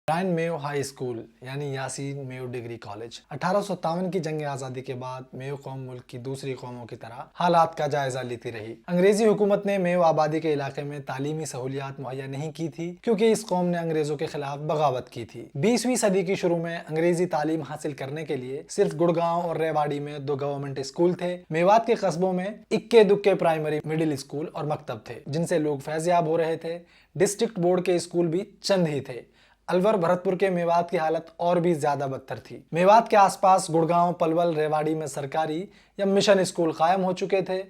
Brian میو high school یعنی یاسین میو degree college 1857 کی جنگ آزادی کے بعد میو قوم ملک کی دوسری قوموں کی طرح حالات کا جائزہ لیتی رہی۔ انگریزی حکومت نے میو آبادی کے علاقے میں تعلیمی سہولیات مہیا نہیں کی تھی کیونکہ اس قوم نے انگریزوں کے خلاف بغاوت کی تھی۔ 20ویں صدی کی شروع میں انگریزی تعلیم حاصل کرنے کے لیے صرف گڑگاؤں اور ریواڑی میں 2 گورنمنٹ اسکول تھے۔ میوات کے قصبوں میں اکے دکے پرائمری مڈل اسکول اور مکتب تھے جن سے لوگ فیض یاب ہو رہے تھے۔ ڈسٹرکٹ بورڈ کے اسکول بھی چند ہی تھے۔ الور بھرتپور کے میوات کی حالت اور بھی زیادہ بدتر تھی۔ میوات کے آس پاس گڑگاؤں، پلول، ریواڑی میں سرکاری یا مشن اسکول قائم ہو چکے تھے۔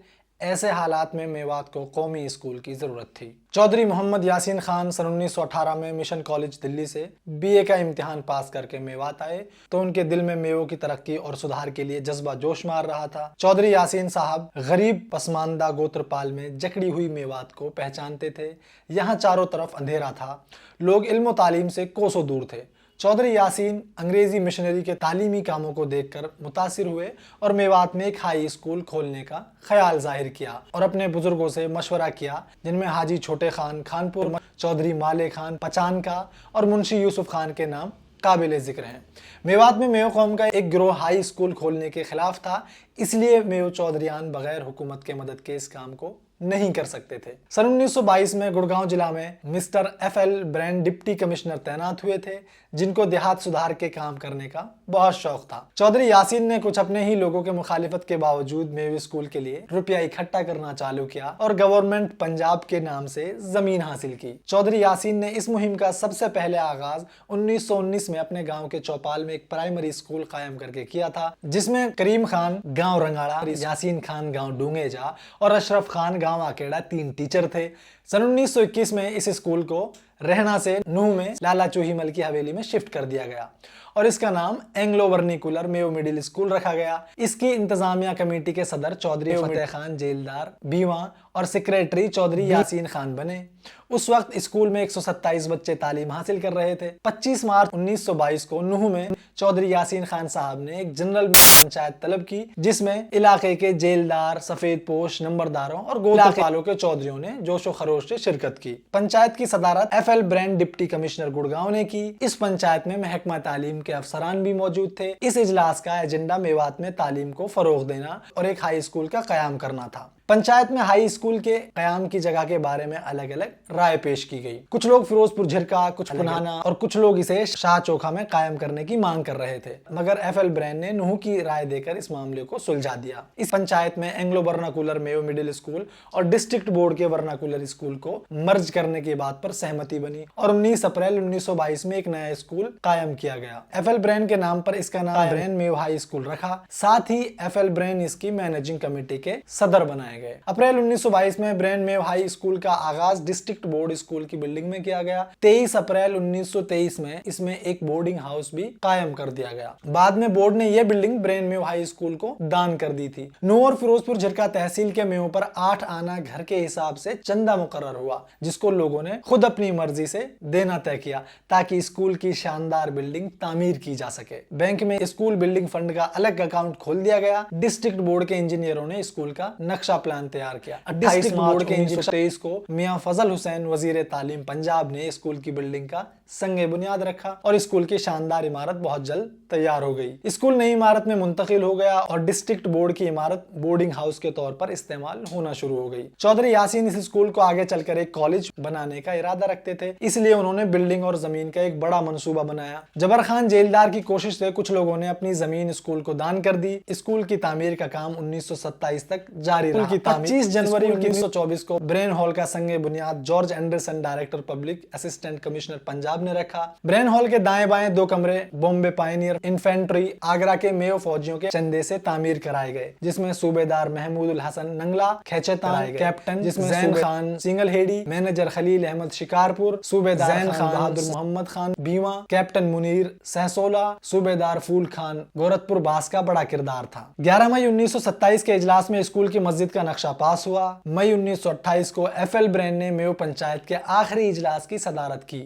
ایسے حالات میں میوات کو قومی اسکول کی ضرورت تھی۔ چودھری محمد یاسین خان سن 1918 میں مشن کالج دلی سے BA کا امتحان پاس کر کے میوات آئے تو ان کے دل میں میو کی ترقی اور سدھار کے لیے جذبہ جوش مار رہا تھا۔ چودھری یاسین صاحب غریب پسماندہ گوترپال میں جکڑی ہوئی میوات کو پہچانتے تھے۔ یہاں چاروں طرف اندھیرا تھا، لوگ علم و تعلیم سے کوسوں دور تھے۔ چودھری یاسین انگریزی مشنری کے تعلیمی کاموں کو دیکھ کر متاثر ہوئے اور میوات میں ایک ہائی اسکول کھولنے کا خیال ظاہر کیا اور اپنے بزرگوں سے مشورہ کیا جن میں حاجی چھوٹے خان خانپور، چودھری مالے خان پچان کا اور منشی یوسف خان کے نام قابل ذکر ہیں۔ میوات میں میو قوم کا ایک گروہ ہائی اسکول کھولنے کے خلاف تھا، اس لیے میو چودھریان بغیر حکومت کے مدد کے اس کام کو نہیں کر سکتے تھے۔ سن 1922 میں گڑگاؤں ضلع میں mister FL Brayne deputy commissioner تعینات ہوئے تھے جن کو دیہات سدھار کے کام کرنے کا بہت شوق تھا۔ چودھری یاسین نے کچھ اپنے ہی لوگوں کے مخالفت کے باوجود میو اسکول کے لیے روپیہ اکٹھا کرنا چالو کیا اور گورنمنٹ پنجاب کے نام سے زمین حاصل کی۔ چودھری یاسین نے اس مہم کا سب سے پہلے آغاز 1919 میں اپنے گاؤں کے چوپال میں ایک پرائمری اسکول قائم کر کے کیا تھا جس میں کریم خان گاؤں رنگاڑا، یاسین خان گاؤں ڈونگیجا اور اشرف خان گاؤں آکیڑا 3 ٹیچر تھے۔ سن 1921 میں اس اسکول کو رہنا سے نوح میں لالا چوہی مل کی حویلی میں شفٹ کر دیا گیا اور اس کا نام اینگلو ورنیکولر میو مڈل اسکول رکھا گیا۔ اس کی انتظامیہ کمیٹی کے صدر چودھری فتح خان جیلدار بیواں اور سیکریٹری چودھری یاسین خان بنے۔ اس وقت اسکول میں 127 بچے تعلیم حاصل کر رہے تھے۔ 25 مارچ 1922 کو نوح میں چودھری یاسین خان صاحب نے ایک جنرل پنچایت طلب کی جس میں علاقے کے جیلدار، سفید پوش، نمبرداروں اور علاقے والوں کے چودھریوں نے جوش و خروش سے شرکت کی۔ پنچایت کی صدارت FL Brayne deputy commissioner Gurgaon نے کی۔ اس پنچایت میں محکمہ تعلیم کے افسران بھی موجود تھے۔ اس اجلاس کا ایجنڈا میوات میں تعلیم کو فروغ دینا اور ایک ہائی اسکول کا قیام کرنا تھا۔ پنچایت میں ہائی اسکول کے قیام کی جگہ کے بارے میں الگ الگ رائے پیش کی گئی۔ کچھ لوگ فیروز پور جھرکا، کچھ پنانا اور کچھ لوگ اسے شاہ چوکھا میں قائم کرنے کی مانگ کر رہے تھے، مگر FL برین نے نوح کی رائے دے کر اس معاملے کو سلجھا دیا۔ اس پنچایت میں اینگلو ورناکولر میو مڈل اسکول اور ڈسٹرکٹ بورڈ کے ورناکولر اسکول کو مرج کرنے کی بات پر سہمتی بنی اور 19 اپریل 1922 میں ایک نیا اسکول قائم کیا گیا۔ FL برین کے نام پر اس کا نام برین میو ہائی اسکول رکھا، ساتھ ہی FL برین اس کی مینیجنگ کمیٹی کے صدر بنائے گئے۔ اپریل 1922 میں برین میو ہائی اسکول کا آغاز ڈسٹرکٹ بورڈ اسکول کی بلڈنگ میں کیا گیا۔ 23 اپریل 1923 میں اس میں ایک بورڈنگ ہاؤس بھی قائم کر دیا گیا۔ بعد میں بورڈ نے یہ بلڈنگ برین میو ہائی اسکول کو دان کر دی تھی۔ نوح اور فیروز پور جھرکا تحصیل کے میو پر 8 آنا گھر کے حساب سے چندہ مقرر ہوا جس کو لوگوں نے خود اپنی مرضی سے دینا طے کیا تاکہ اسکول کی شاندار بلڈنگ تعمیر کی جا سکے۔ بینک میں اسکول بلڈنگ فنڈ کا الگ اکاؤنٹ کھول دیا گیا۔ ڈسٹرکٹ بورڈ کے انجینئروں نے اسکول کا نقشہ پلان تیار کیا۔ 28 مارچ 1923 کو میاں فضل حسین وزیر تعلیم پنجاب نے اسکول کی بلڈنگ کا سنگ بنیاد رکھا اور اسکول کی شاندار عمارت بہت جلد تیار ہو گئی۔ اسکول نئی عمارت میں منتقل ہو گیا اور ڈسٹرکٹ بورڈ کی عمارت بورڈنگ ہاؤس کے طور پر استعمال ہونا شروع ہو گئی۔ چودھری یاسین اس اسکول کو آگے چل کر ایک کالج بنانے کا ارادہ رکھتے تھے، اس لیے انہوں نے بلڈنگ اور زمین کا ایک بڑا منصوبہ بنایا۔ جبر خان جیلدار کی کوشش سے کچھ لوگوں نے اپنی زمین اسکول کو دان کر دی۔ اسکول کی تعمیر کا کام 1927 تک جاری رہا۔ 25 جنوری 1924 کو برین ہال کا سنگ بنیاد George Anderson director public assistant commissioner Punjab نے رکھا۔ برین ہال کے دائیں بائیں 2 کمرے بامبے پائنیئر انفینٹری آگرہ کے میو فوجیوں کے چندے سے تعمیر کرائے گئے جس میں صوبیدار محمود الحسن ننگلا کھیچتان کیپٹن، جس میں زین خان سنگل ہیڈی، مینیجر خلیل احمد شکارپور، صوبیدار زین خان بہادر محمد خان بیواں، کیپٹن منیر سہسولہ، صوبیدار پھول خان گورتپور باس کا بڑا کردار تھا۔ 11 مئی 1927 کے اجلاس میں اسکول کی مسجد کا نقشہ پاس ہوا۔ مئی 1928 کو FL برین نے میو پنچایت کے آخری اجلاس کی صدارت کی۔